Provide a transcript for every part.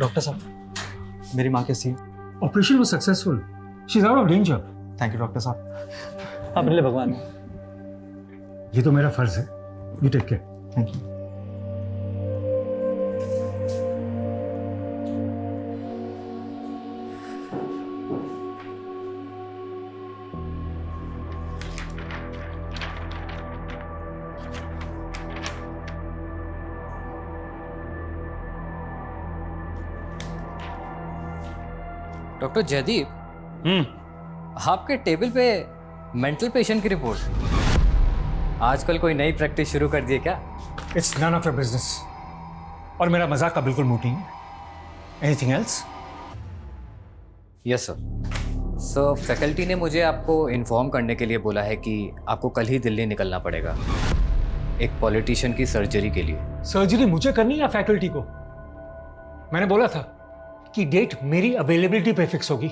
Doctor साहब, मेरी माँ कैसी है? Operation was successful, she is out of danger. Thank you doctor साहब, आप मिले भगवान। ये तो मेरा फर्ज है। You take care. Thank you. Doctor Jaydeep, आपके टेबल पे मेंटल पेशेंट की रिपोर्ट। आजकल कोई नई प्रैक्टिस शुरू कर दी है क्या? It's none of your business. और मेरा मजाक का बिल्कुल मूड नहीं है। Anything else? Yes sir. Sir, faculty ने मुझे आपको इन्फॉर्म करने के लिए बोला है कि आपको कल ही दिल्ली निकलना पड़ेगा एक पॉलिटिशियन की सर्जरी के लिए। सर्जरी मुझे करनी या फैकल्टी को? मैंने बोला था कि डेट मेरी अवेलेबिलिटी पे फिक्स होगी।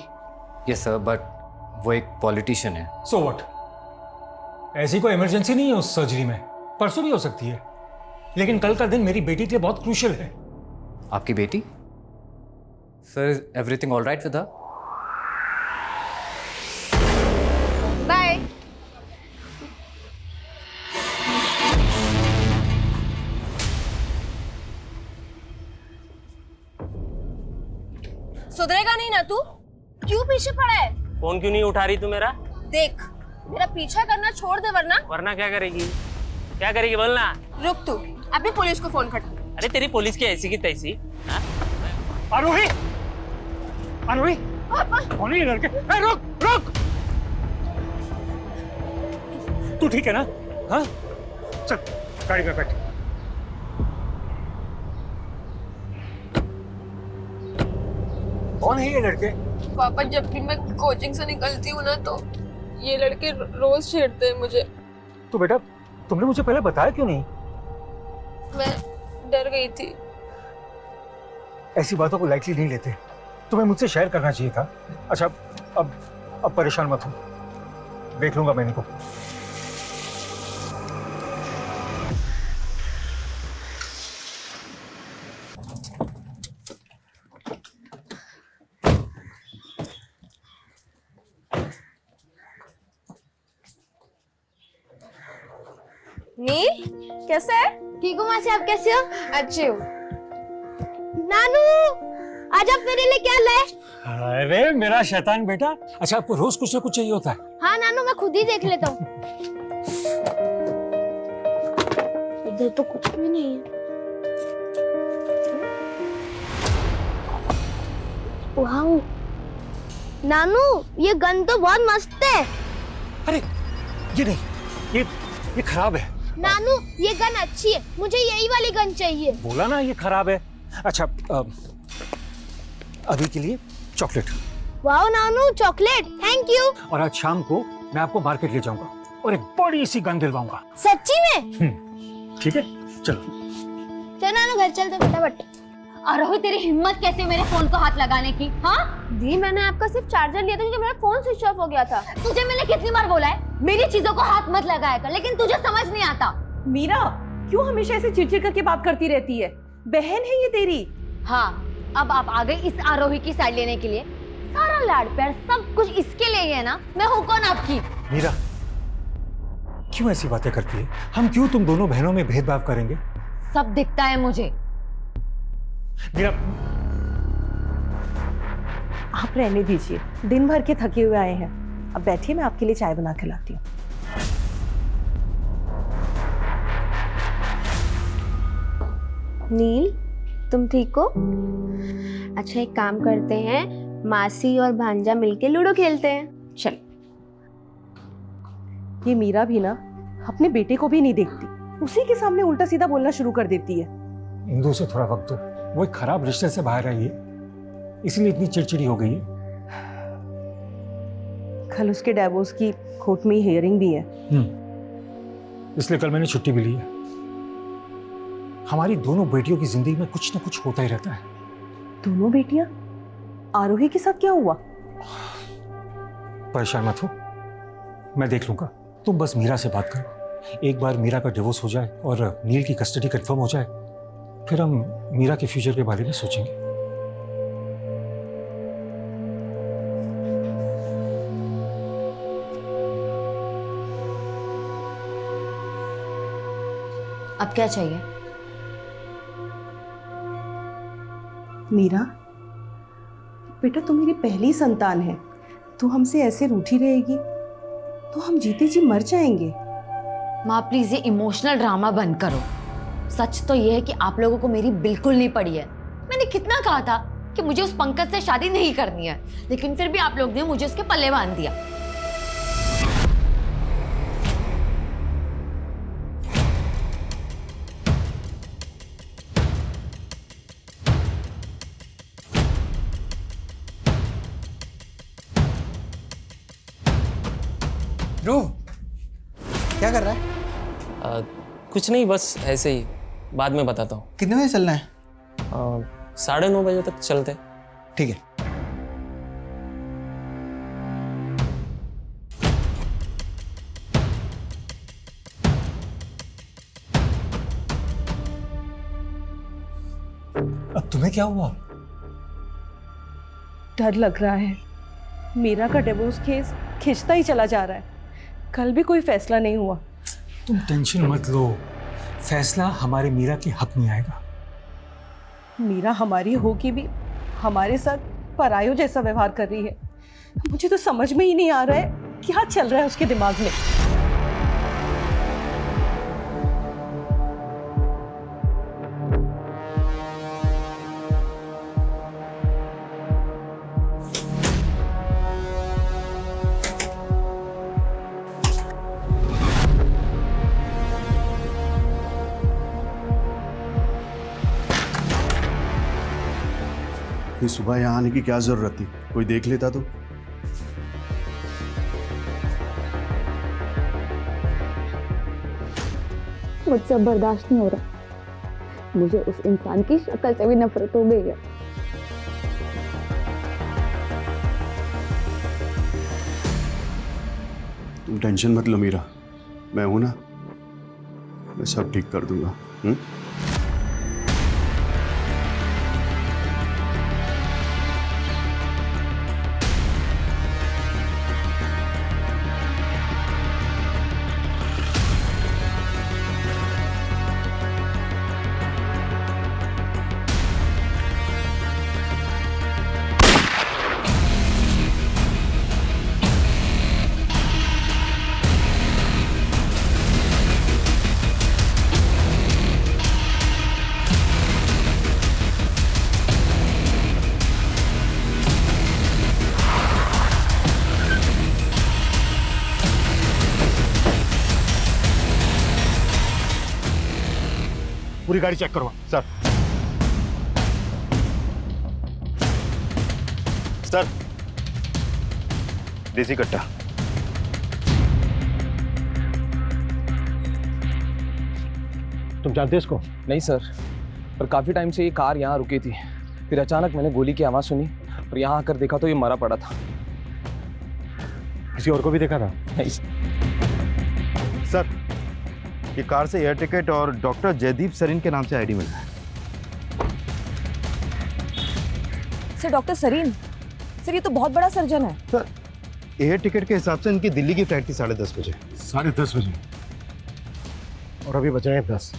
यस सर, बट वो एक पॉलिटिशियन है। So what? ऐसी कोई इमरजेंसी नहीं है उस सर्जरी में, परसों भी हो सकती है। लेकिन कल का दिन मेरी बेटी के लिए बहुत क्रूशियल है। आपकी बेटी? Sir, everything all right with her? Bye. सुधरेगा नहीं ना तू? क्यों पीछे पड़ा है? फोन क्यों नहीं उठा रही तू मेरा? देख, मेरा पीछा करना छोड़ दे वरना। वरना क्या करेगी? क्या करेगी बोलना? रुक तू, अभी पुलिस को फोन कर। अरे तेरी पुलिस की ऐसी की तैसी। आरोही, आरोही, कौन है ये लड़के? ए, रुक रुक। तू ठीक है ना? हाँ, चल गाड़ी में बैठ। कौन है ये लड़के? पापा, जब भी मैं कोचिंग से निकलती हूँ ना तो ये लड़के रोज छेड़ते हैं मुझे। तो बेटा, तुमने मुझे पहले बताया क्यों नहीं? मैं डर गई थी। ऐसी बातों को लाइटली नहीं लेते। तुम्हें मुझसे शेयर करना चाहिए था। अच्छा, अब परेशान मत हो, देख लूंगा मैं इनको। नील, कैसे है? ठीक हूँ मासी, आप कैसे हो? अच्छी हूँ। नानू, आज आप मेरे लिए क्या लाए? अरे मेरा शैतान बेटा। अच्छा, आपको रोज कुछ ना कुछ चाहिए होता है। हाँ नानू, मैं खुद ही देख लेता हूँ। इधर तो कुछ भी नहीं है। वाह नानू, ये गन तो बहुत मस्त है। अरे ये नहीं, ये खराब है। नानू, ये गन अच्छी है, मुझे यही वाली गन चाहिए। बोला ना ये खराब है। अच्छा, अभी के लिए चॉकलेट। वाह नानू, चॉकलेट, थैंक यू। और आज शाम को मैं आपको मार्केट ले जाऊंगा और एक बड़ी सी गन दिलवाऊंगा। सच्ची में? ठीक है, चलो। चल नानू, घर चलते फटाफट। आरोही, तेरी हिम्मत कैसे मेरे फोन को हाथ लगाने की? हाँ, दी, मैंने आपका सिर्फ चार्जर लिया था क्योंकि मेरा फोन स्विच ऑफ हो गया था। तुझे मैंने कितनी बार बोला है मेरी चीजों को हाथ मत लगाया कर, लेकिन तुझे समझ नहीं आता। मीरा, क्यों हमेशा ऐसे चिड़चिड़ करके बात करती रहती है? बहन है ये तेरी। हाँ, अब आप आ गए इस आरोही की साइड लेने के लिए। सारा लाड़ प्यार सब कुछ इसके लिए ही है ना? मैं हूँ कौन आपकी? मीरा, क्यों ऐसी बातें करती है? हम क्यों तुम दोनों बहनों में भेदभाव करेंगे? सब दिखता है मुझे। मीरा, आप रहने दीजिए, दिन भर के थके हुए आए हैं। अब बैठिए, मैं आपके लिए चाय बना के लाती हूँ। नील, तुम ठीक हो? अच्छा, एक काम करते हैं, मासी और भांजा मिलके लूडो खेलते हैं। चल। ये मीरा भी ना अपने बेटे को भी नहीं देखती, उसी के सामने उल्टा सीधा बोलना शुरू कर देती है। इंदु से थोड़ा वक्त दो, वो एक खराब रिश्ते से बाहर आई है, इसलिए इतनी चिड़चिड़ी हो गई है। कल उसके डिवोर्स की कोर्ट में हियरिंग भी है। इसलिए कल मैंने छुट्टी भी ली है। हमारी दोनों बेटियों की जिंदगी में कुछ ना कुछ होता ही रहता है। दोनों बेटियां? आरोही के साथ क्या हुआ? परेशान मत हो, मैं देख लूंगा। तुम बस मीरा से बात करो। एक बार मीरा का डिवोर्स हो जाए और नील की कस्टडी कंफर्म हो जाए, फिर हम मीरा के फ्यूचर के बारे में सोचेंगे। अब क्या चाहिए? मीरा, बेटा तू मेरी पहली संतान है, तू हमसे ऐसे रूठी रहेगी तो हम जीते जी मर जाएंगे। माँ प्लीज ये इमोशनल ड्रामा बंद करो। सच तो ये है कि आप लोगों को मेरी बिल्कुल नहीं पड़ी है। मैंने कितना कहा था कि मुझे उस पंकज से शादी नहीं करनी है, लेकिन फिर भी आप लोग ने मुझे उसके पल्ले बांध दिया। ध्रुव, क्या कर रहा है? कुछ नहीं, बस ऐसे ही, बाद में बताता हूँ। कितने बजे चलना है? 9:30 बजे तक चलते। ठीक है। अब तुम्हें क्या हुआ? डर लग रहा है। मीरा का डिवोर्स केस खिंचता ही चला जा रहा है। कल भी कोई फैसला नहीं हुआ। तुम टेंशन मत लो, फैसला हमारे मीरा के हक में आएगा। मीरा हमारी होगी भी हमारे साथ परायों जैसा व्यवहार कर रही है। मुझे तो समझ में ही नहीं आ रहा है क्या चल रहा है उसके दिमाग में। इतनी सुबह यहाँ आने की क्या जरूरत थी? कोई देख लेता तो। मुझसे अब बर्दाश्त नहीं हो रहा। मुझे उस इंसान की शक्ल से भी नफरत हो गई है। तुम टेंशन मत लो मीरा, मैं हूं ना, मैं सब ठीक कर दूंगा। पूरी गाड़ी चेक करवा। सर, सर, देसी कट्टा। तुम जानते इसको? नहीं सर, पर काफ़ी टाइम से ये कार यहाँ रुकी थी। फिर अचानक मैंने गोली की आवाज़ सुनी और यहाँ आकर देखा तो ये मरा पड़ा था। किसी और को भी देखा था? नहीं सर, ये कार से एयर टिकट और डॉक्टर जयदीप सरीन के नाम से आईडी मिला है। Sir, doctor Sarin? सर, ये तो बहुत बड़ा सर्जन है। सर, एयर टिकट के हिसाब से इनकी दिल्ली की फ्लाइट थी 10:30 बजे। 10:30 बजे? और अभी बज रहे हैं 10।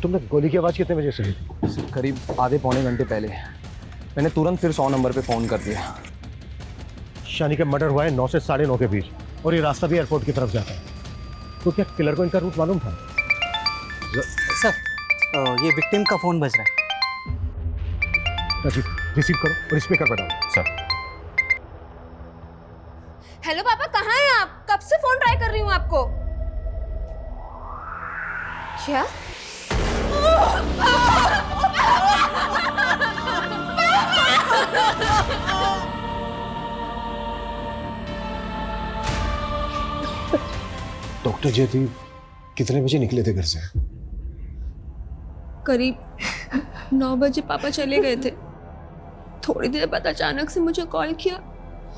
तुमने गोली की आवाज़ कितने बजे सुनी थी? करीब आधे पौने घंटे पहले। मैंने तुरंत फिर 100 नंबर पे फ़ोन कर दिया। शानी का मर्डर हुआ है 9 से 9:30 के बीच, और ये रास्ता भी एयरपोर्ट की तरफ जाता है। तो क्या किलर को इनका रूट मालूम था? सर, ये विक्टिम का फोन बज रहा है। राजीव, रिसीव करो और स्पीकर पर डालो। सर, हेलो पापा, कहाँ हैं आप? कब से फोन ट्राई कर रही हूँ आपको। क्या? डॉक्टर जयदीप कितने बजे निकले थे घर से? करीब 9 बजे पापा चले गए थे। थोड़ी देर बाद अचानक से मुझे कॉल किया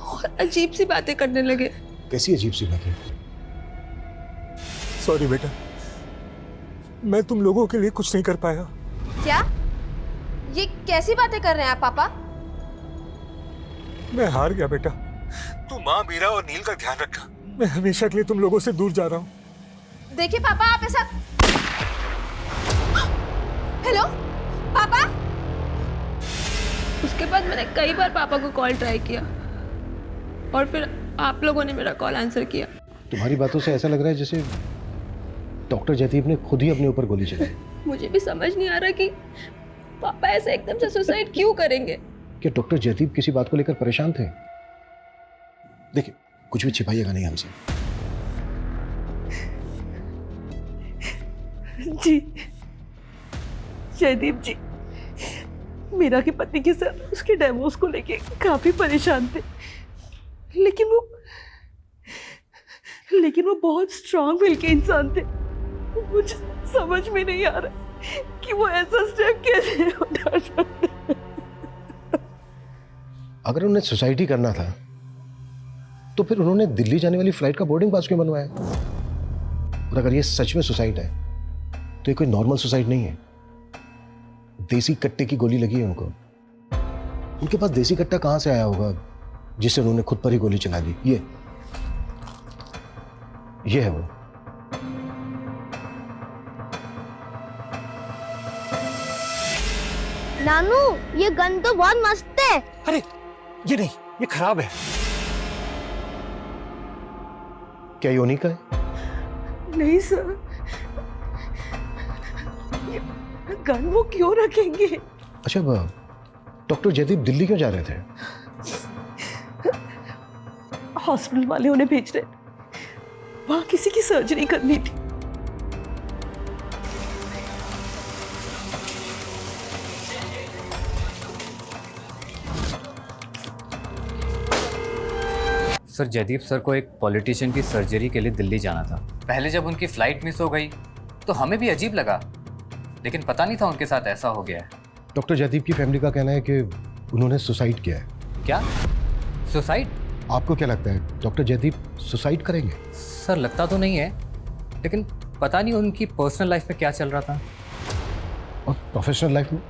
और अजीब सी बातें करने लगे। कैसी अजीब सी बातें? सॉरी बेटा, मैं तुम लोगों के लिए कुछ नहीं कर पाया। क्या? ये कैसी बातें कर रहे हैं आप पापा? मैं हार गया बेटा। तू माँ, मीरा और नील का ध्यान रखना। मैं हमेशा के लिए तुम लोगों से दूर जा रहा हूँ। देखिए पापा, आप ऐसा। हेलो पापा। उसके बाद मैंने कई बार पापा को कॉल ट्राई किया और फिर आप लोगों ने मेरा कॉल आंसर किया। तुम्हारी बातों से ऐसा लग रहा है जैसे डॉक्टर जयदीप ने खुद ही अपने ऊपर गोली चलाई। मुझे भी समझ नहीं आ रहा कि पापा ऐसे एकदम से सुसाइड क्यों करेंगे। क्या डॉक्टर जयदीप किसी बात को लेकर परेशान थे? देखिए, कुछ भी छिपाइएगा नहीं हमसे। जी जयदीप जी, मीरा के पति के साथ उसके डिवोर्स को लेके काफी परेशान थे, लेकिन वो बहुत स्ट्रांग विल के इंसान थे। मुझे समझ में नहीं आ रहा कि वो ऐसा स्टेप कैसे उठा सकते। अगर उन्हें सुसाइड ही करना था तो फिर उन्होंने दिल्ली जाने वाली फ्लाइट का बोर्डिंग पास क्यों बनवाया? और अगर ये सच में सुसाइड है तो ये कोई नॉर्मल सुसाइड नहीं है। देसी कट्टे की गोली लगी है उनको। उनके पास देसी कट्टा कहां से आया होगा जिससे उन्होंने खुद पर ही गोली चला दी? ये है वो। नानू, ये गन तो बहुत मस्त है। अरे ये नहीं, ये खराब है। क्या ये उन्हीं का है? नहीं सर, गन वो क्यों रखेंगे? अच्छा, डॉक्टर जयदीप दिल्ली क्यों जा रहे थे? हॉस्पिटल वाले उन्हें भेज रहे, वहां किसी की सर्जरी करनी थी। सर, जयदीप सर को एक पॉलिटिशियन की सर्जरी के लिए दिल्ली जाना था। पहले जब उनकी फ्लाइट मिस हो गई तो हमें भी अजीब लगा, लेकिन पता नहीं था उनके साथ ऐसा हो गया है। डॉक्टर जयदीप की फैमिली का कहना है कि उन्होंने सुसाइड किया है। क्या? सुसाइड? आपको क्या लगता है डॉक्टर जयदीप सुसाइड करेंगे? सर, लगता तो नहीं है, लेकिन पता नहीं उनकी पर्सनल लाइफ में क्या चल रहा था। और प्रोफेशनल लाइफ में?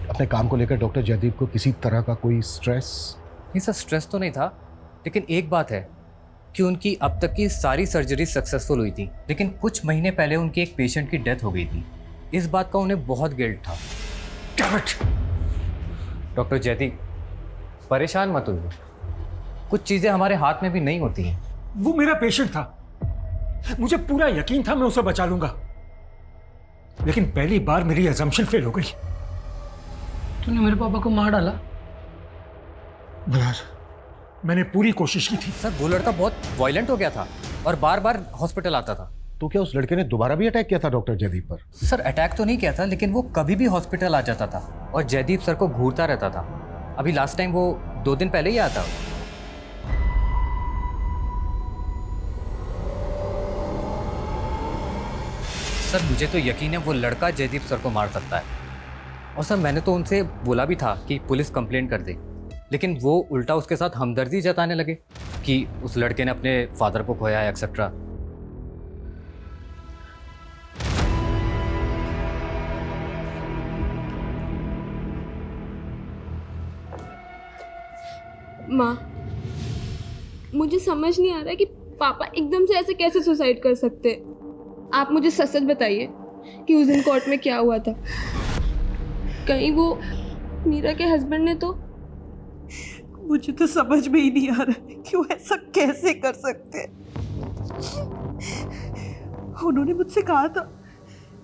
अपने काम को लेकर डॉक्टर जयदीप को किसी तरह का कोई स्ट्रेस? नहीं सर, स्ट्रेस तो नहीं था, लेकिन एक बात है कि उनकी अब तक की सारी सर्जरी सक्सेसफुल हुई थी, लेकिन कुछ महीने पहले उनके एक पेशेंट की डेथ हो गई थी। इस बात का उन्हें बहुत गिल्ट था। डॉक्टर जयदीप, परेशान मत होइए, कुछ चीज़ें हमारे हाथ में भी नहीं होती हैं। वो मेरा पेशेंट था, मुझे पूरा यकीन था मैं उसे बचा लूंगा, लेकिन पहली बार मेरी अजम्पशन फेल हो गई। तूने मेरे पापा को मार डाला? बलराज, मैंने पूरी कोशिश की थी। सर, वो लड़का बहुत वायलेंट हो गया था और बार बार हॉस्पिटल आता था। तो क्या उस लड़के ने दोबारा भी अटैक किया था डॉक्टर जयदीप पर? सर, अटैक तो नहीं किया था, लेकिन वो कभी भी हॉस्पिटल आ जाता था और जयदीप सर को घूरता रहता था। अभी लास्ट टाइम वो 2 दिन पहले ही आया था। सर, मुझे तो यकीन है वो लड़का जयदीप सर को मार सकता है। और सर, मैंने तो उनसे बोला भी था कि पुलिस कंप्लेंट कर दे, लेकिन वो उल्टा उसके साथ हमदर्दी जताने लगे कि उस लड़के ने अपने फादर को खोया है एक्सेट्रा। माँ, मुझे समझ नहीं आ रहा कि पापा एकदम से ऐसे कैसे सुसाइड कर सकते हैं। आप मुझे सच सच बताइए कि उस दिन कोर्ट में क्या हुआ था। कहीं वो मीरा के हस्बैंड ने तो। मुझे तो समझ में ही नहीं आ रहा है कि वो ऐसा कैसे कर सकते हैं। उन्होंने मुझसे कहा था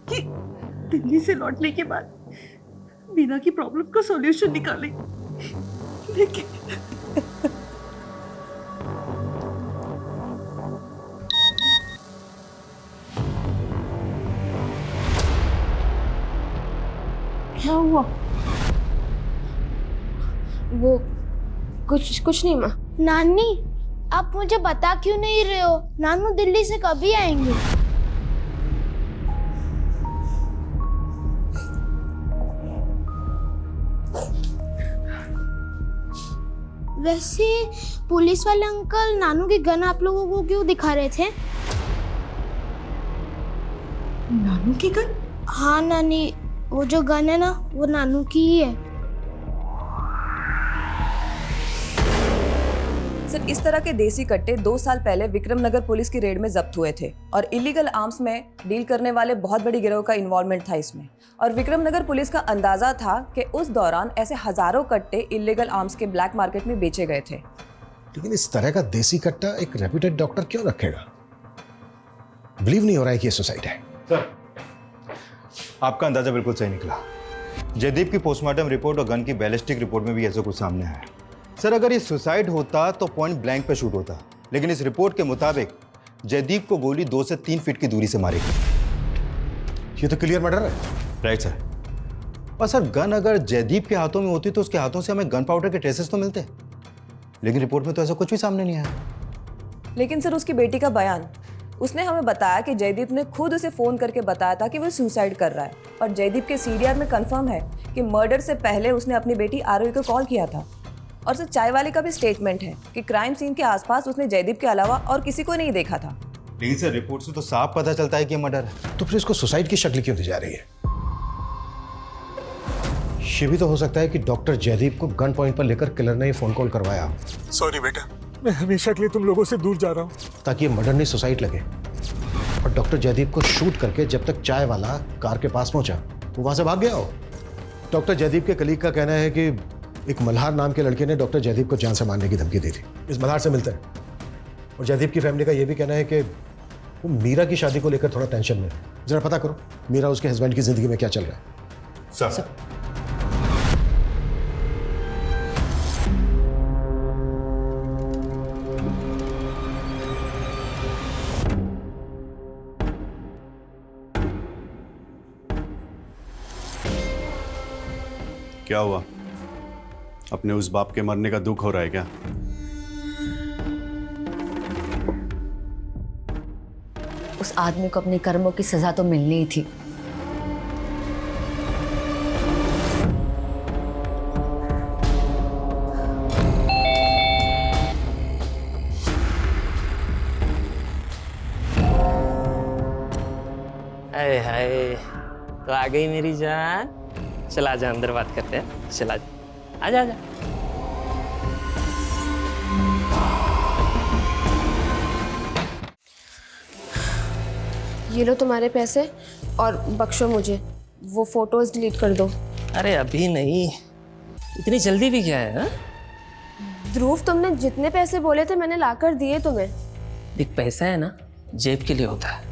कि दिल्ली से लौटने के बाद मीरा की प्रॉब्लम का सॉल्यूशन निकालें, लेकिन क्या हुआ? वो कुछ नहीं माँ। नानी, आप मुझे बता क्यों नहीं रहे हो? नानू दिल्ली से कभी आएंगे? वैसे पुलिस वाले अंकल नानू की गन आप लोगों को क्यों दिखा रहे थे? नानू की गन? हाँ नानी, वो जो गन है ना, वो नानू की ही है। सर, इस तरह के देसी कट्टे 2 साल पहले विक्रम नगर पुलिस की रेड में जब्त हुए थे और इलीगल आर्म्स में डील करने वाले बहुत बड़ी गिरोह का इन्वॉल्वमेंट था इसमें। और विक्रम नगर पुलिस का अंदाजा था कि उस दौरान ऐसे हजारों कट्टे इलीगल आर्म्स के ब्लैक मार्केट में बेचे गए थे। लेकिन इस तरह का देसी कट्टा एक रेप्यूटेड डॉक्टर क्यों रखेगा? बिलीव नहीं हो रहा है कि ये सुसाइड है। सर, आपका अंदाजा बिल्कुल सही निकला। जयदीप की पोस्टमार्टम रिपोर्ट और गन की बैलिस्टिक रिपोर्ट में भी ऐसा कुछ सामने आया। सर, अगर ये सुसाइड होता तो पॉइंट ब्लैंक पे शूट होता, लेकिन इस रिपोर्ट के मुताबिक जयदीप को गोली 2 से 3 फीट की दूरी से मारी गई। ये तो क्लियर मर्डर है। Right sir. और सर, गन अगर जयदीप के हाथों में होती तो उसके हाथों से हमें गन पाउडर के ट्रेसेस तो मिलते, लेकिन रिपोर्ट में तो ऐसा कुछ भी सामने नहीं आया। लेकिन सर, उसकी बेटी का बयान, उसने हमें बताया कि जयदीप ने खुद उसे फोन करके बताया था कि वो सुसाइड कर रहा है। और जयदीप के सीडीआर में कंफर्म है कि मर्डर से पहले उसने अपनी बेटी आरोही को कॉल किया था। और सर, चाय वाले का भी स्टेटमेंट है कि क्राइम सीन के आसपास उसने जयदीप के अलावा और किसी को नहीं देखा था। लेकिन सर, रिपोर्ट से तो साफ पता चलता है कि ये मर्डर है। तो फिर इसको सुसाइड की शक्ल क्यों दी जा रही है? ये भी तो हो सकता है कि डॉक्टर जयदीप को गन पॉइंट पर लेकर किलर ने फोन कॉल करवाया। सॉरी बेटा, मैं हमेशा के लिए तुम लोगों से दूर जा रहा हूँ। ताकि ये मर्डर नहीं सुसाइड लगे। और डॉक्टर जयदीप को शूट करके जब तक चाय वाला कार के पास पहुंचा वो वहां से भाग गया हो। डॉक्टर जयदीप के कलीग का कहना है कि एक मल्हार नाम के लड़के ने डॉक्टर जयदीप को जान से मारने की धमकी दी थी। इस मल्हार से मिलते हैं। और जयदीप की फैमिली का यह भी कहना है कि वो मीरा की शादी को लेकर थोड़ा टेंशन में है। जरा पता करो मीरा उसके हस्बैंड की जिंदगी में क्या चल रहा है। सर, क्या हुआ? अपने उस बाप के मरने का दुख हो रहा है क्या? उस आदमी को अपने कर्मों की सजा तो मिलनी ही थी। अरे हाय, तो आ गई मेरी जान। चला जा, अंदर बात करते हैं। चला जा, आजा आजा। ये लो तुम्हारे पैसे और बख्शो मुझे, वो फोटोज डिलीट कर दो। अरे अभी नहीं, इतनी जल्दी भी क्या है? हा? ध्रुव, तुमने जितने पैसे बोले थे मैंने लाकर दिए तुम्हें। देख, पैसा है ना जेब के लिए होता है,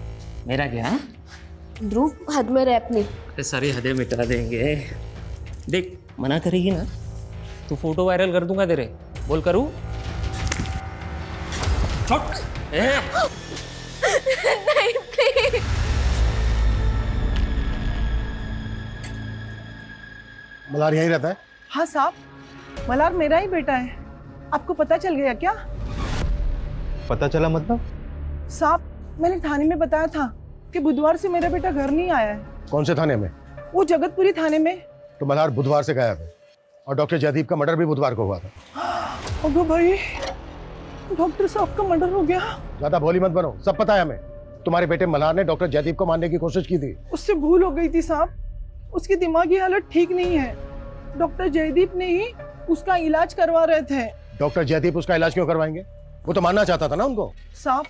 मेरा क्या है? ध्रुव, हद में रह अपनी। अरे सारी हदें मिटा देंगे। देख, मना करेगी ना तो फोटो वायरल कर दूंगा तेरे। बोल करूं? नहीं प्लीज। मल्हार यहीं रहता है? हाँ साहब, मल्हार मेरा ही बेटा है। आपको पता चल गया क्या? पता चला मतलब? साहब, मैंने थाने में बताया था कि बुधवार से मेरा बेटा घर नहीं आया है। कौन से थाने में? वो जगतपुरी थाने में। तो मल्हार बुधवार से गायब है और डॉक्टर जयदीप का मर्डर भी बुधवार को हुआ था। अगो भाई, डॉक्टर साहब का मर्डर हो गया। ज्यादा भोली मत बनो, सब पता है हमें। तुम्हारे बेटे मल्हार ने डॉक्टर जयदीप को मारने की कोशिश की थी। उससे भूल हो गई थी साहब, उसकी दिमागी हालत ठीक नहीं है। डॉक्टर जयदीप ने ही उसका इलाज करवा रहे थे। डॉक्टर जयदीप उसका इलाज क्यों करवाएंगे? वो तो मारना चाहता था ना उनको। साहब,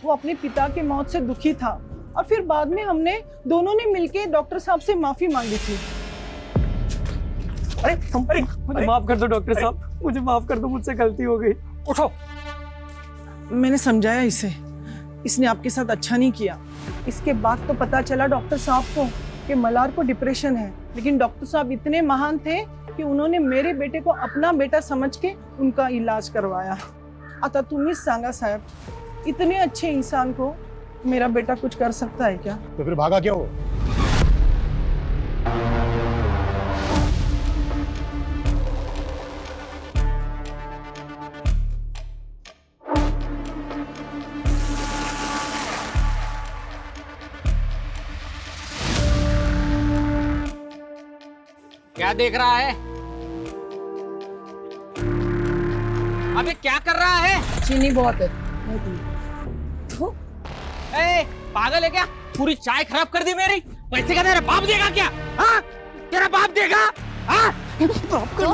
वो अपने पिता के मौत से दुखी था और फिर बाद में हमने दोनों ने मिलके डॉक्टर साहब से माफी मांगी थी। अरे मुझे माफ कर दो डॉक्टर साहब, मुझे माफ कर दो, मुझसे गलती हो गई। उठो। मैंने समझाया इसे, इसने आपके साथ अच्छा नहीं किया। इसके बाद तो पता चला डॉक्टर साहब को कि मल्हार को डिप्रेशन है, लेकिन डॉक्टर साहब इतने महान थे कि उन्होंने मेरे बेटे को अपना बेटा समझ के उनका इलाज करवाया। आता तुम्हीच सांगा साहब, इतने अच्छे इंसान को मेरा बेटा कुछ कर सकता है क्या? तो फिर भागा क्यों? क्या देख रहा है? अबे क्या कर रहा है? चीनी बहुत है। ए, पागल है क्या? पूरी चाय खराब कर दी मेरी। पैसे का तेरा बाप देगा क्या? हाँ? तेरा बाप देगा? हाँ? तो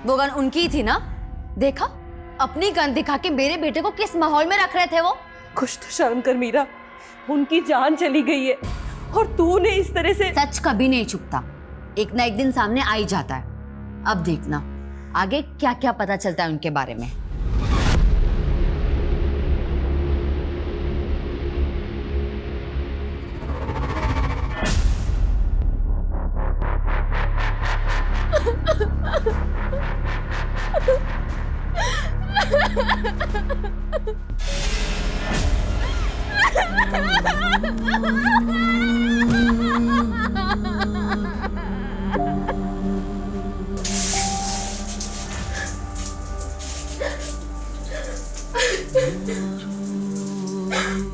वो गन उनकी ही थी ना? देखा, अपनी गन दिखा के मेरे बेटे को किस माहौल में रख रहे थे वो? कुछ तो शर्म कर मीरा, उनकी जान चली गई है और तूने इस तरह से। सच कभी नहीं छुपता, एक ना एक दिन सामने आ ही जाता है। अब देखना आगे क्या क्या पता चलता है उनके बारे में।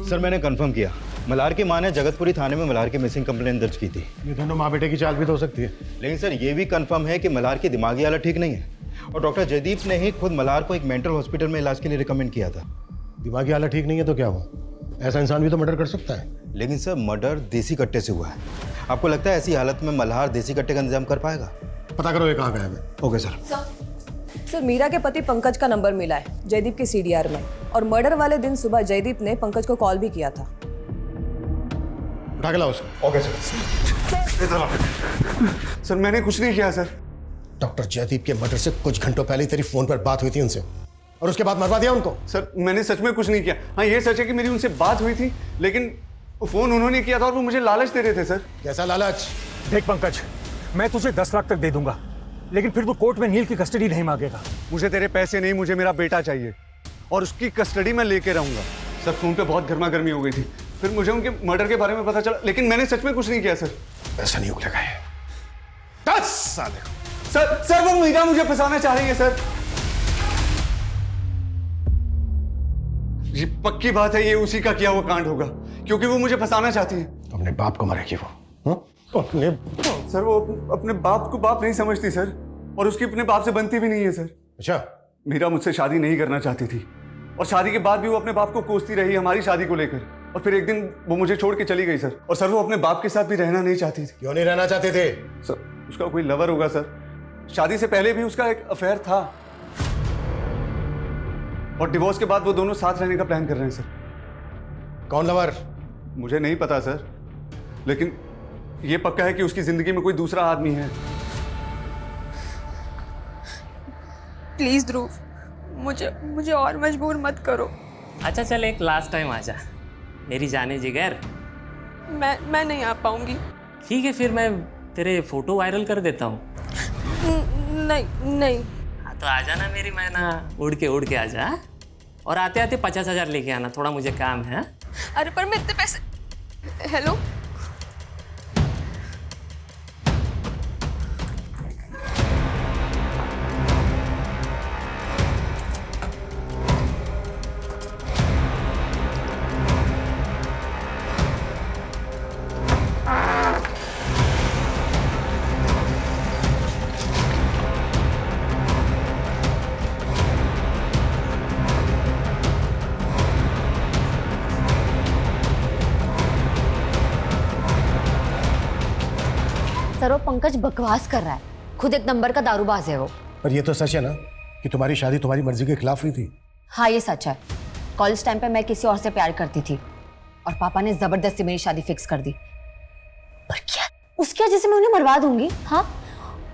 सर मैंने कंफर्म किया, मल्हार की मां ने जगतपुरी थाने में मल्हार की मिसिंग कंप्लेंट दर्ज की थी। ये दोनों माँ बेटे की चाल भी तो हो सकती है। लेकिन सर ये भी कंफर्म है कि मल्हार की दिमागी हालत ठीक नहीं है और डॉक्टर जयदीप ने ही खुद मल्हार को एक मेंटल हॉस्पिटल में इलाज के लिए रिकमेंड किया था। दिमागी हालत ठीक नहीं है तो क्या हुआ? ऐसा इंसान भी तो मर्डर कर सकता है। लेकिन सर मर्डर देसी कट्टे से हुआ है। आपको लगता है ऐसी हालत में मल्हार देसी कट्टे का इंतजाम कर पाएगा? पता करो ये कहाँ गया है। Okay sir. सर मीरा के पति पंकज का नंबर मिला है जयदीप के सीडीआर में, और मर्डर वाले दिन सुबह जयदीप ने पंकज को कॉल भी किया था। उठा के लाओ उसको। Okay sir. सर मैंने कुछ नहीं किया सर। डॉक्टर जयदीप के मर्डर से कुछ घंटों पहले तेरी फोन पर बात हुई थी उनसे और उसके बाद मरवा दिया उनको। सर मैंने सच में कुछ नहीं किया। हाँ ये सच है कि मेरी उनसे बात हुई थी, लेकिन फोन उन्होंने किया था और वो मुझे लालच दे रहे थे सर। कैसा लालच? देख पंकज, मैं तुझे 10 लाख तक दे दूंगा, लेकिन फिर तू कोर्ट में नील की कस्टडी नहीं मांगेगा। मुझे तेरे पैसे नहीं, मुझे मेरा बेटा चाहिए और उसकी कस्टडी मैं लेके रहूंगा। सर फोन पे बहुत गर्मा गर्मी हो गई थी, फिर मुझे उनके मर्डर के बारे में पता चला, लेकिन मैंने सच में कुछ नहीं किया सर। ऐसा नहीं उगलेगा ये। 10 साल। सर वो मीरा मुझे फंसाना चाह रही है सर। ये पक्की बात है, ये उसी का किया हुआ कांड होगा, क्योंकि वो मुझे फंसाना चाहती है। अपने बाप को मारेगी वो। अपने सर वो अपने बाप को बाप नहीं समझती सर, और उसकी अपने बाप से बनती भी नहीं है सर। अच्छा, मीरा मुझसे शादी नहीं करना चाहती थी और शादी के बाद भी वो अपने बाप को कोसती रही हमारी शादी को लेकर, और फिर एक दिन वो मुझे छोड़ के चली गई सर। और सर वो अपने बाप के साथ भी रहना नहीं चाहती थी। क्यों नहीं रहना चाहते थे? सर उसका कोई लवर होगा सर, शादी से पहले भी उसका एक अफेयर था, और डिवोर्स के बाद वो दोनों साथ रहने का प्लान कर रहे हैं सर। कौन लवर? मुझे नहीं पता सर, लेकिन ये पक्का है कि उसकी जिंदगी में कोई दूसरा आदमी है। प्लीज ध्रुव, मुझे और मजबूर मत करो। अच्छा चल एक लास्ट टाइम आ जा मेरी जाने जिगर। मैं नहीं आ पाऊंगी। ठीक है फिर मैं तेरे फोटो वायरल कर देता हूँ। नहीं। हाँ तो आ जाना मेरी मैना, उड़ के आ जा, और आते आते 50,000 लेके आना, थोड़ा मुझे काम है। अरे पर मैं इतने पैसे। हेलो सर वो पंकज बकवास कर रहा है, खुद एक नंबर का दारूबाज है वो। पर ये तो सच है ना कि तुम्हारी शादी तुम्हारी मर्जी के खिलाफ हुई थी। हाँ ये सच है। कॉलेज टाइम पे मैं किसी और से प्यार करती थी और पापा ने जबरदस्ती मेरी शादी फिक्स कर दी। पर क्या उसकी वजह से मैं उन्हें मरवा दूंगी? हाँ,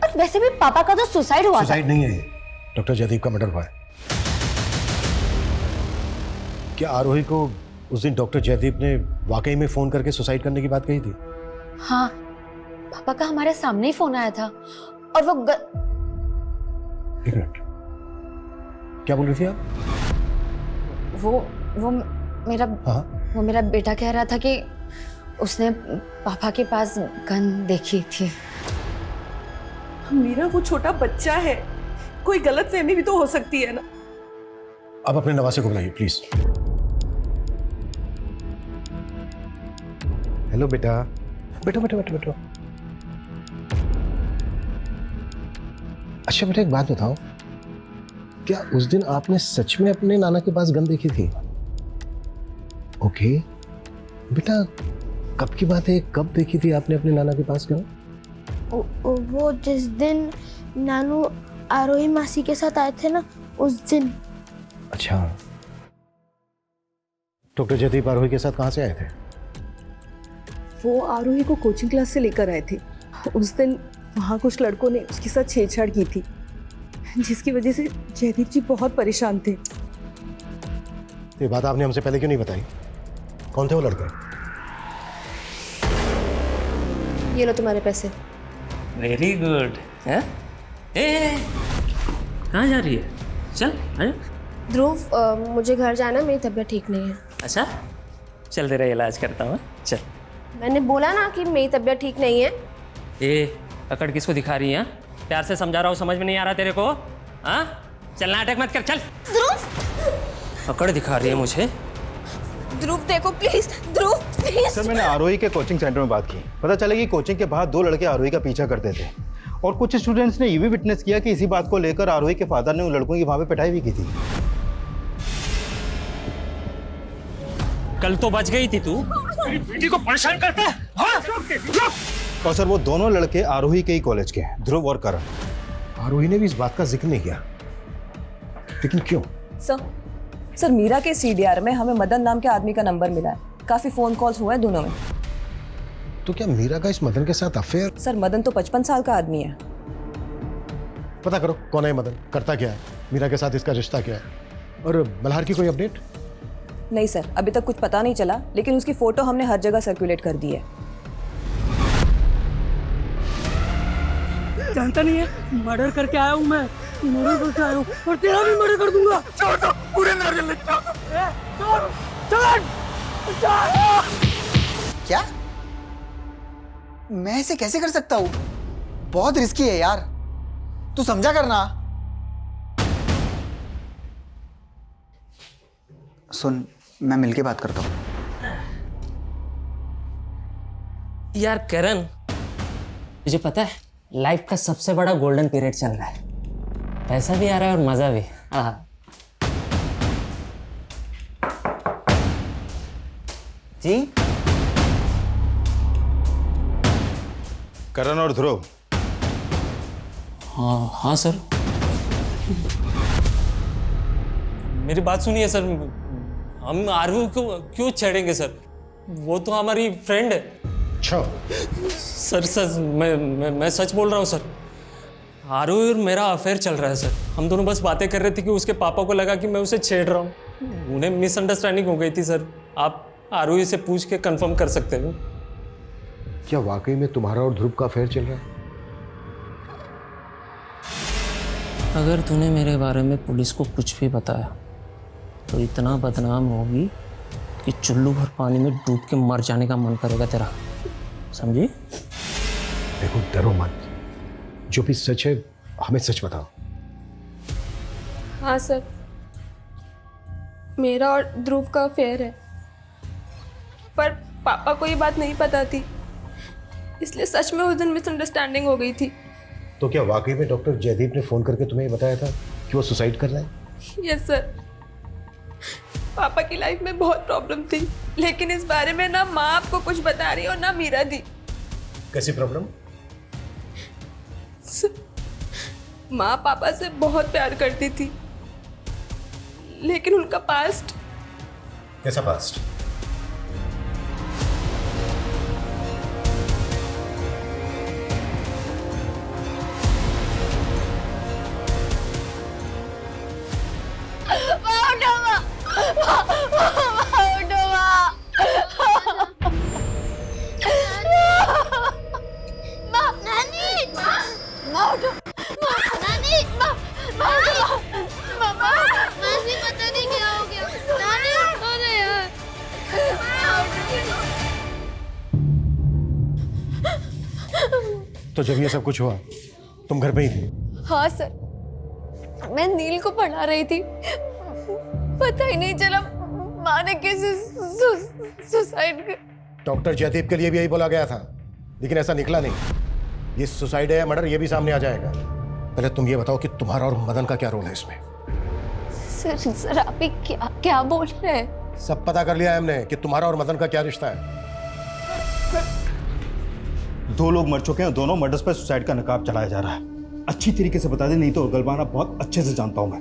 और वैसे भी पापा का तो सुसाइड हुआ था। सुसाइड नहीं है, डॉक्टर जयदीप का मर्डर हुआ है। क्या आरोही को उस दिन डॉक्टर जयदीप ने वाकई में फोन करके सुसाइड करने की बात कही थी? हाँ, पापा का हमारे सामने ही फोन आया था और वो एक मिनट, क्या बोल रही थी आप? वो मेरा हाँ? वो मेरा बेटा कह रहा था कि उसने पापा के पास गन देखी थी। मीरा वो छोटा बच्चा है, कोई गलतफहमी भी तो हो सकती है ना। अब अपने नवासे को बुलाइए प्लीज। हेलो बेटा। बैठो। अच्छा बेटा एक बात बताओ, क्या उस दिन आपने सच में अपने नाना के पास गन देखी थी? ओके बेटा, कब की बात है, कब देखी थी आपने अपने नाना के पास गन? वो जिस दिन नानू आरोही मासी के साथ आए थे ना, उस दिन। अच्छा, डॉक्टर जयदीप आरोही के साथ कहाँ से आए थे? वो आरोही को कोचिंग क्लास से लेकर आए थे। उस दिन वहाँ कुछ लड़कों ने उसके साथ छेड़छाड़ की थी, जिसकी वजह से जयदीप जी बहुत परेशान थे। ये बात आपने हमसे पहले क्यों नहीं बताई? कौन थे वो लड़के? ये लो तुम्हारे पैसे। Very good. है कहाँ जा रही है? चल आजा। ध्रुव, मुझे घर जाना, मेरी तबीयत ठीक नहीं है। अच्छा चल तेरा इलाज करता हूँ। चल। मैंने बोला ना कि मेरी तबीयत ठीक नहीं है। ए अकड़ किसको दिखा रही है? प्यार से समझा रहा हूँ, समझ में नहीं आ रहा तेरे को? हाँ चल, नाटक मत कर, चल। ध्रुव, अकड़ दिखा रही है मुझे। ध्रुव देखो प्लीज, ध्रुव प्लीज। सर मैंने आरोही के कोचिंग सेंटर में बात की। पता चला कि कोचिंग के बाहर 2 लड़के आरोही का पीछा करते थे और कुछ स्टूडेंट्स ने ये भी विटनेस किया कि इसी बात को लेकर आरोही के फादर ने उन लड़कों की वहां पे पिटाई भी की थी। कल तो बच गई थी तू, मेरी बेटी को परेशान करता है। हाँ? और सर वो दोनों लड़के आरोही के ही कॉलेज के हैं, ध्रुव और करण। आरोही ने भी इस बात का जिक्र नहीं किया, लेकिन क्यों? सर मीरा के सीडीआर में हमें मदन नाम के आदमी का नंबर मिला है। काफी फोन कॉल्स हुए हैं दोनों में। तो क्या मीरा का इस मदन के साथ अफेयर? सर मदन तो 55 साल का आदमी है। पता करो कौन है मदन, करता क्या है, मीरा के साथ इसका रिश्ता क्या है। और मल्हार की कोई अपडेट? नहीं सर, अभी तक कुछ पता नहीं चला, लेकिन उसकी फोटो हमने हर जगह सर्कुलेट कर दी है। जानता नहीं है, मर्डर करके आया हूँ मैं, मर्डर करके आया हूँ और तेरा भी मर्डर कर दूंगा। छोड़ दो, पूरे नारियल ले जाओ। क्या? मैं इसे कैसे कर सकता हूँ? बहुत रिस्की है यार, तू समझा करना। सुन, मैं मिलके बात करता हूँ। यार करण, तुझे पता है लाइफ का सबसे बड़ा गोल्डन पीरियड चल रहा है। पैसा भी आ रहा है और मजा भी। हाँ जी। करण और ध्रुव। हाँ हाँ सर, मेरी बात सुनिए सर। हम आरोही को क्यों छेड़ेंगे सर? वो तो हमारी फ्रेंड है। अच्छा सर सर मैं सच बोल रहा हूँ सर। आरोही और मेरा अफेयर चल रहा है सर। हम दोनों बस बातें कर रहे थे कि उसके पापा को लगा कि मैं उसे छेड़ रहा हूँ। उन्हें मिसअंडरस्टैंडिंग हो गई थी सर। आप आरोही से पूछ के कंफर्म कर सकते हो। क्या वाकई में तुम्हारा और ध्रुव का अफेयर चल रहा है? अगर तूने मेरे बारे में पुलिस को कुछ भी बताया तो इतना बदनाम होगी कि चुल्लू भर पानी में डूब के मर जाने का मन करेगा तेरा, समझी? देखो डरो मत, जो भी सच है हमें सच बताओ। हाँ सर, मेरा और ध्रुव का अफेयर है, पर पापा को ये बात नहीं पता थी, इसलिए सच में उस दिन मिसअंडरस्टैंडिंग हो गई थी। तो क्या वाकई में डॉक्टर जयदीप ने फोन करके तुम्हें बताया था कि वो सुसाइड कर रहा है? यस सर, पापा की लाइफ में बहुत प्रॉब्लम थी, लेकिन इस बारे में ना माँ आपको कुछ बता रही और ना मीरा दी। कैसी प्रॉब्लम? माँ पापा से बहुत प्यार करती थी, लेकिन उनका पास्ट। कैसा पास्ट? तो जब ये सब कुछ हुआ तुम घर पे ही थे? हाँ सर, मैं नील को पढ़ा रही थी, पता ही नहीं चला माँ ने कैसे सुसाइड कर। डॉक्टर जयदीप के लिए भी यही बोला गया था, लेकिन ऐसा निकला नहीं। ये सुसाइड है या मर्डर, ये भी सामने आ जाएगा। पहले तुम ये बताओ कि तुम्हारा और मदन का क्या रोल है इसमें? सर आप क्या बोल रहे हैं? सब पता कर लिया है हमने कि तुम्हारा और मदन का क्या रिश्ता है। 2 लोग मर चुके हैं, दोनों मर्डर्स पर सुसाइड का नकाब चलाया जा रहा है। अच्छी तरीके से बता दे, नहीं तो गलबाना बहुत अच्छे से जानता हूं मैं।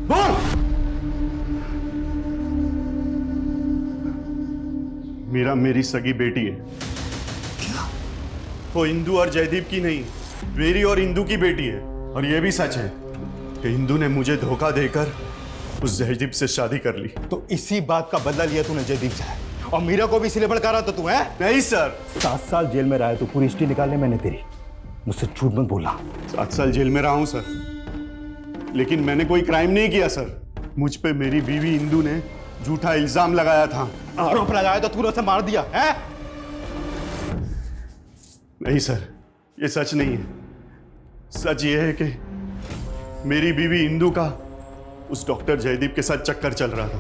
बोल! मीरा मेरी सगी बेटी है। वो इंदू और जयदीप की नहीं, मेरी और इंदू की बेटी है। और ये भी सच है कि इंदू ने मुझे धोखा देकर उस जयदीप से शादी कर ली। तो इसी बात का बदला लिया तूने जयदीप से, और मीरा को भी इसीलिए भड़का रहा था तू, है? नहीं सर। 7 साल जेल में रहा है तो पूरी हिस्ट्री निकालने मैंने तेरी, मुझसे झूठ मत बोला। 7 साल जेल में रहा हूं सर, लेकिन मैंने कोई क्राइम नहीं किया सर। मुझ पे मेरी बीवी इंदू ने झूठा इल्जाम लगाया था। आरोप लगाया तो तूने उसे मार दिया है? नहीं सर, ये सच नहीं है। सच ये है कि मेरी बीवी इंदू का उस डॉक्टर जयदीप के साथ चक्कर चल रहा था,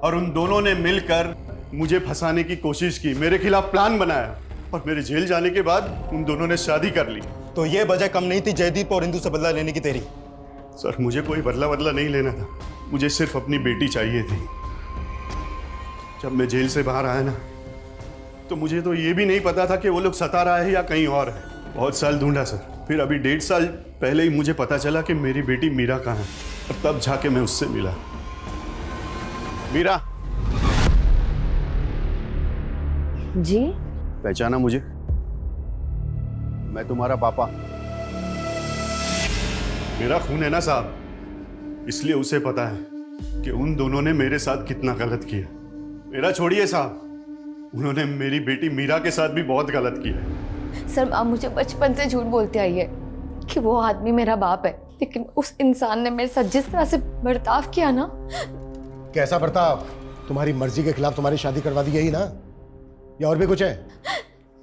और उन दोनों ने मिलकर मुझे फंसाने की कोशिश की, मेरे खिलाफ प्लान बनाया, और मेरे जेल जाने के बाद उन दोनों ने शादी कर ली। तो ये वजह कम नहीं थी जयदीप और इंदू से बदला लेने की तेरी? सर, मुझे कोई बदला नहीं लेना था, मुझे सिर्फ अपनी बेटी चाहिए थी। जब मैं जेल से बाहर आया ना, तो मुझे तो ये भी नहीं पता था कि वो लोग सतारा है या कहीं और है। बहुत साल ढूंढा सर, फिर अभी 1.5 साल पहले ही मुझे पता चला कि मेरी बेटी मीरा कहाँ है, और तब जाके मैं उससे मिला। मीरा जी? पहचाना मुझे? मैं तुम्हारा पापा। मेरा खून है ना साहब, इसलिए उसे पता है कि उन दोनों ने मेरे साथ कितना गलत किया। मेरा छोड़िए साहब, उन्होंने मेरी बेटी मीरा के साथ भी बहुत गलत किया है। सर, आप मुझे बचपन से झूठ बोलते आई है कि वो आदमी मेरा बाप है, लेकिन उस इंसान ने मेरे साथ जिस तरह से बर्ताव किया ना। कैसा बर्ताव? तुम्हारी मर्जी के खिलाफ तुम्हारी शादी करवा दी यही ना, या और भी कुछ है?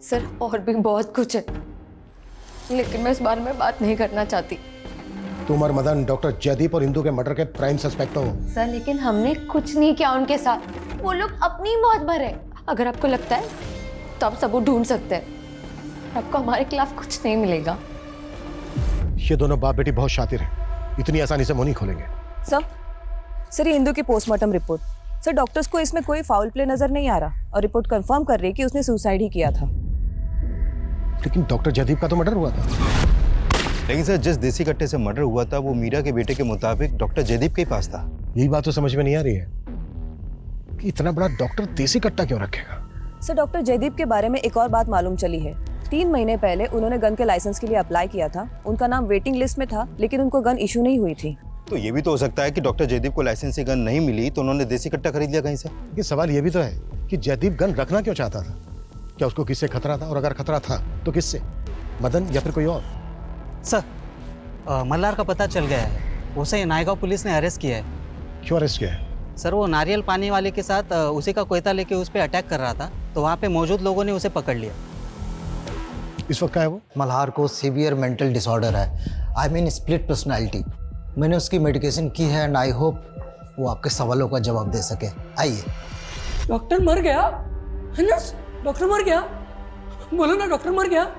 सर, और भी बहुत कुछ है, लेकिन मैं इस बारे में बात नहीं करना चाहती। तुम और मदन डॉक्टर जयदीप और इंदू के मर्डर के प्राइम सस्पेक्ट हो। सर, लेकिन हमने कुछ नहीं किया उनके साथ, वो लोग अपनी मौत भरे। अगर आपको लगता है तो आप सबूत ढूंढ सकते हैं, आपको हमारे खिलाफ कुछ नहीं मिलेगा। ये दोनों बाप बेटी बहुत शातिर हैं, इतनी आसानी से मुंह नहीं खोलेंगे। सर, ये इंदू की पोस्टमार्टम रिपोर्ट। सर, डॉक्टर्स को इसमें कोई फाउल प्ले नजर नहीं आ रहा, और रिपोर्ट कंफर्म कर रही है कि उसने सुसाइड ही किया था। लेकिन डॉक्टर जयदीप का तो मर्डर हुआ था। लेकिन सर, जिस देसी कट्टे से मर्डर हुआ था वो मीरा के बेटे के मुताबिक डॉक्टर जयदीप के ही पास था। यही बात तो समझ में नहीं आ रही है कि इतना बड़ा डॉक्टर देसी कट्टा क्यों रखेगा। सर, डॉक्टर जयदीप के बारे में एक और बात मालूम चली है। 3 महीने पहले उन्होंने गन के लाइसेंस के लिए अप्लाई किया था, उनका नाम वेटिंग लिस्ट में था, लेकिन उनको गन इशू नहीं हुई थी। तो ये भी तो हो सकता है कि डॉक्टर जयदीप को लाइसेंस से गन नहीं मिली तो उन्होंने देसी कट्टा खरीद लिया कहीं से। ये सवाल ये भी तो है कि जयदीप गन रखना क्यों चाहता था? क्या उसको किससे खतरा था, और अगर खतरा था तो किससे? मदन या फिर कोई और? सर, मल्हार का पता चल गया है, उसे नायगांव पुलिस ने अरेस्ट किया है। क्यों अरेस्ट किया है? सर, वो नारियल पानी वाले के साथ उसी का कोयता लेके उस पर अटैक कर रहा था, तो वहाँ पे मौजूद लोगों ने उसे पकड़ लिया। इस वक्त क्या है वो? मल्हार को सीवियर मेंटल डिसऑर्डर है, आई मीन स्प्लिट पर्सनालिटी। मैंने उसकी मेडिकेशन की है एंड आई होप वो आपके सवालों का जवाब दे सके। आइए। डॉक्टर मर गया? नर्स, डॉक्टर मर गया? बोलो ना, डॉक्टर मर गया?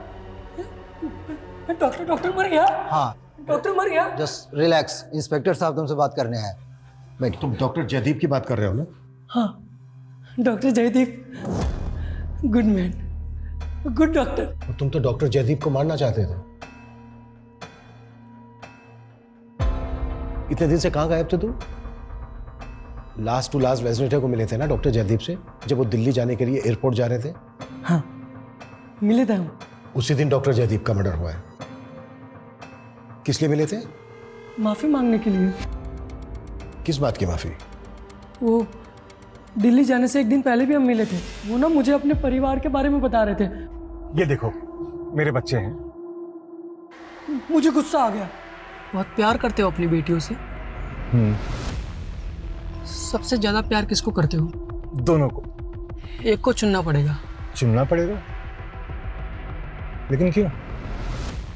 डॉक्टर मर गया? हाँ, डॉक्टर मर गया? जस्ट रिलैक्स, इंस्पेक्टर साहब तुमसे बात करने हैं। बैठ। तुम डॉक्टर जयदीप की बात कर रहे हो ना? हाँ, doctor Jaydeep, good man, good doctor. तुम तो डॉक्टर जयदीप को मारना चाहते थे। इतने दिन से कहाँ गायब थे तुम? लास्ट टू लास्ट वेडनेसडे को मिले थे ना डॉक्टर जयदीप से, जब वो दिल्ली जाने के लिए एयरपोर्ट जा रहे थे। हाँ, मिले थे हम। उसी दिन डॉक्टर जयदीप का मर्डर हुआ है। किस लिए मिले थे? माफी मांगने के लिए। किस बात की माफी? वो दिल्ली जाने से एक दिन पहले भी हम मिले थे। वो ना मुझे अपने परिवार के बारे में बता रहे थे। ये देखो, मेरे बच्चे हैं। मुझे गुस्सा आ गया। बहुत प्यार करते हो अपनी बेटियों से? सबसे ज्यादा प्यार किसको करते हो? दोनों को। एक को चुनना पड़ेगा। चुनना पड़ेगा? लेकिन क्यों?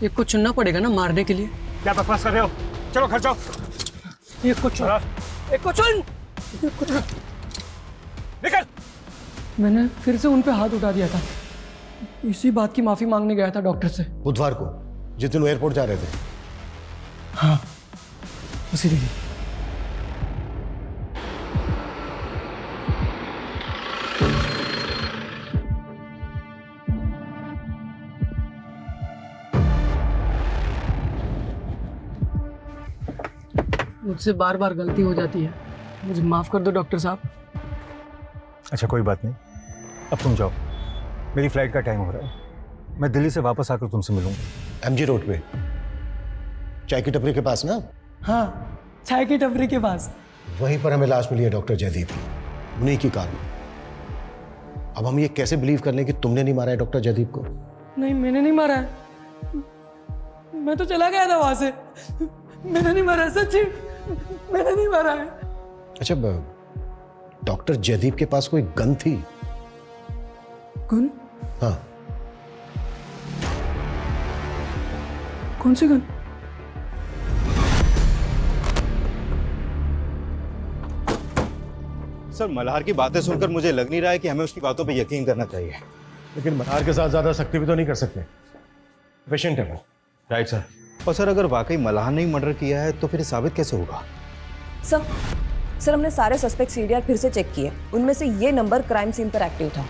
एक को चुनना पड़ेगा ना, मारने के लिए। क्या बकवास कर रहे हो? चलो घर जाओ। एक को चुन, एक को चुन, एक को चुन। निकल। मैंने फिर से उन पे हाथ उठा दिया था। इसी बात की माफी मांगने गया था डॉक्टर से। बुधवार को, जिस दिन एयरपोर्ट जा रहे थे। हाँ, उसी दिन। मुझसे बार बार गलती हो जाती है, मुझे माफ कर दो डॉक्टर साहब। अच्छा, कोई बात नहीं, अब तुम जाओ, मेरी फ्लाइट का टाइम हो रहा है। मैं दिल्ली से वापस आकर तुमसे मिलूंगा। एमजी रोड पे चाय की टपरी के पास ना? हाँ, चाय की टपरी के पास। वहीं पर हमें लाश मिली है डॉक्टर जयदीप की, उन्हीं की कार में। अब हम ये कैसे बिलीव कर लें कि तुमने नहीं मारा है डॉक्टर जयदीप को? नहीं, मैंने नहीं मारा है। मैं तो चला गया था वहां से। मैंने नहीं मारा, सच्ची मैंने नहीं मारा है। अच्छा, डॉक्टर जयदीप के पास कोई गन थी? गन? हाँ। कौन सी गन? सर, मल्हार की बातें सुनकर मुझे लग नहीं रहा है कि हमें उसकी बातों पे यकीन करना चाहिए। लेकिन मल्हार के साथ ज्यादा सख्ती भी तो नहीं कर सकते, पेशेंट है वो। Right sir. और सर, अगर वाकई मल्हार ने ही मर्डर किया है तो फिर साबित कैसे होगा? सर हमने सारे सस्पेक्ट सीडीआर फिर से चेक किए, उनमें से ये नंबर क्राइम सीन पर एक्टिव था।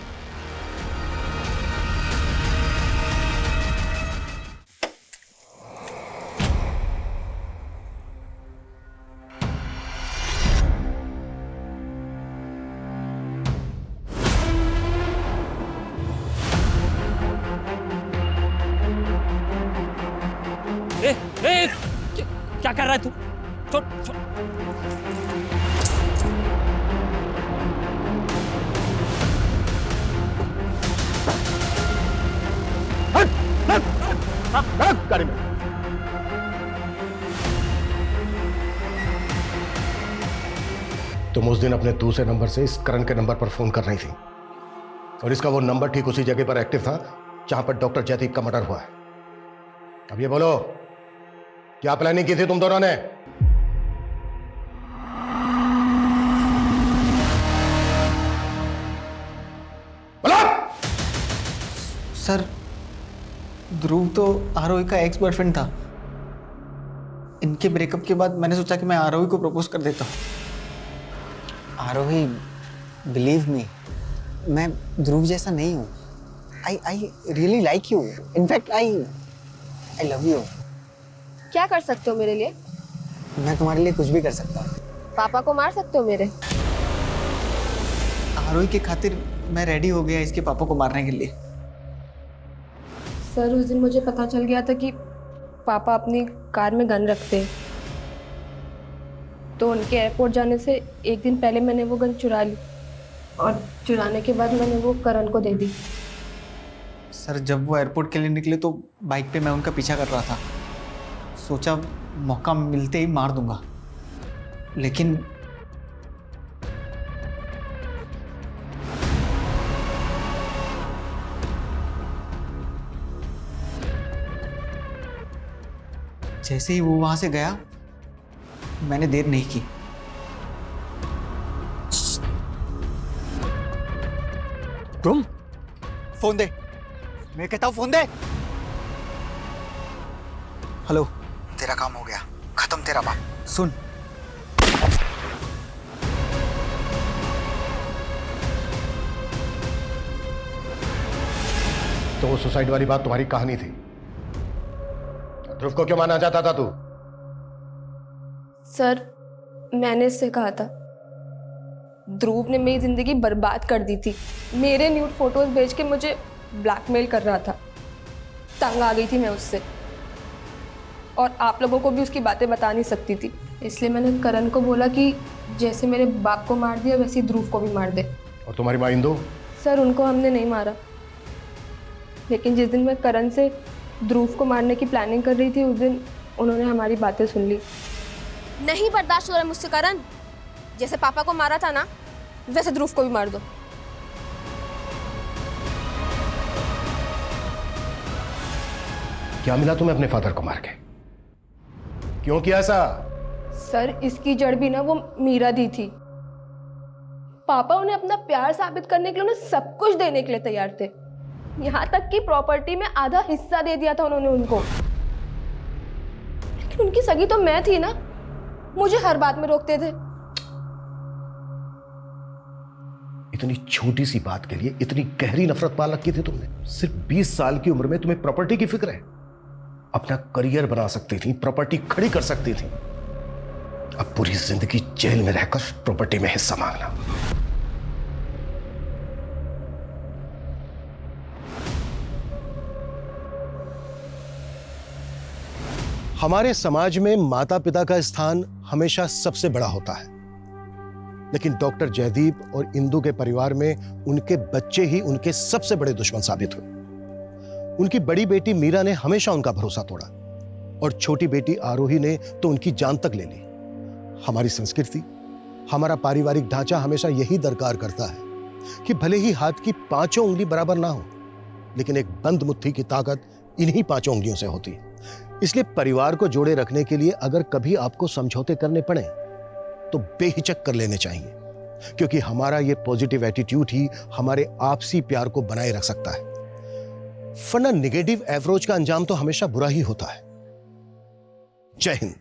क्या कर रहा है तू? छोड़ छोड़। गाड़ी में। तुम उस दिन अपने दूसरे नंबर से इस करण के नंबर पर फोन कर रही थी, और इसका वो नंबर ठीक उसी जगह पर एक्टिव था जहां पर डॉक्टर जयदीप का मर्डर हुआ है। अब ये बोलो, क्या प्लानिंग की थी तुम दोनों ने? सर, ध्रुव तो आरोही का एक्स बॉयफ्रेंड था। इनके ब्रेकअप के बाद मैंने सोचा कि मैं आरोही को प्रपोज कर देता हूँ। आरोही, बिलीव मी, मैं ध्रुव जैसा नहीं हूँ। I really like you. In fact I love you. क्या कर सकते हो मेरे लिए? मैं तुम्हारे लिए कुछ भी कर सकता हूँ। पापा को मार सकते हो मेरे? आरोही के खातिर मैं रेडी हो गया इसके पापा को मारने के लिए। सर, उस दिन मुझे पता चल गया था कि पापा अपनी कार में गन रखते हैं, तो उनके एयरपोर्ट जाने से एक दिन पहले मैंने वो गन चुरा ली, और चुराने के बाद मैंने वो करण को दे दी। सर, जब वो एयरपोर्ट के लिए निकले तो बाइक पे मैं उनका पीछा कर रहा था। सोचा मौका मिलते ही मार दूंगा, लेकिन जैसे ही वो वहां से गया, मैंने देर नहीं की। तुम फोन दे, मैं कहता हूँ फोन दे। हेलो, तेरा काम हो गया, खत्म तेरा बाप। सुन, तो वो सुसाइड वाली बात तुम्हारी कहानी थी। ध्रुव को क्यों मानना चाहता था तू? सर, मैंने इससे कहा था, ध्रुव ने मेरी जिंदगी बर्बाद कर दी थी। मेरे न्यूड फोटोज भेज के मुझे ब्लैकमेल कर रहा था। तंग आ गई थी मैं उससे, और आप लोगों को भी उसकी बातें बता नहीं सकती थी। इसलिए मैंने करण को बोला कि जैसे मेरे बाप को मार दिया वैसे ही ध्रुव को भी मार दे। और तुम्हारी माँ इंदु? सर, उनको हमने नहीं मारा, लेकिन जिस दिन मैं करण से ध्रुव को मारने की प्लानिंग कर रही थी, उस दिन उन्होंने हमारी बातें सुन ली। नहीं बर्दाश्त हो रहा है मुझसे करण। जैसे पापा को मारा था ना, वैसे ध्रुव को भी मार दो। क्या मिला तुम्हें अपने फादर को मार के? क्यों किया ऐसा? सर, इसकी जड़ भी ना वो मीरा दी थी। पापा उन्हें अपना प्यार साबित करने के लिए उन्हें सब कुछ देने के लिए तैयार थे। यहाँ तक कि प्रॉपर्टी में आधा हिस्सा दे दिया था उन्होंने उनको। लेकिन उनकी सगी तो मैं थी ना, मुझे हर बात में रोकते थे। इतनी छोटी सी बात के लिए इतनी गहरी नफरत पाल रखी थी तुमने? सिर्फ 20 साल की उम्र में तुम्हें प्रॉपर्टी की फिक्र है? अपना करियर बना सकती थी, प्रॉपर्टी खड़ी कर सकती थी। अब पूरी जिंदगी जेल में रहकर प्रॉपर्टी में हिस्सा मांगना। हमारे समाज में माता पिता का स्थान हमेशा सबसे बड़ा होता है, लेकिन डॉक्टर जयदीप और इंदु के परिवार में उनके बच्चे ही उनके सबसे बड़े दुश्मन साबित हुए। उनकी बड़ी बेटी मीरा ने हमेशा उनका भरोसा तोड़ा और छोटी बेटी आरोही ने तो उनकी जान तक ले ली। हमारी संस्कृति, हमारा पारिवारिक ढांचा हमेशा यही दरकार करता है कि भले ही हाथ की पांचों उंगली बराबर ना हो, लेकिन एक बंद मुट्ठी की ताकत इन्हीं पांचों उंगलियों से होती है। इसलिए परिवार को जोड़े रखने के लिए अगर कभी आपको समझौते करने पड़े तो बेहिचक कर लेने चाहिए, क्योंकि हमारा ये पॉजिटिव एटीट्यूड ही हमारे आपसी प्यार को बनाए रख सकता है। वरना निगेटिव अप्रोच का अंजाम तो हमेशा बुरा ही होता है। जय हिंद।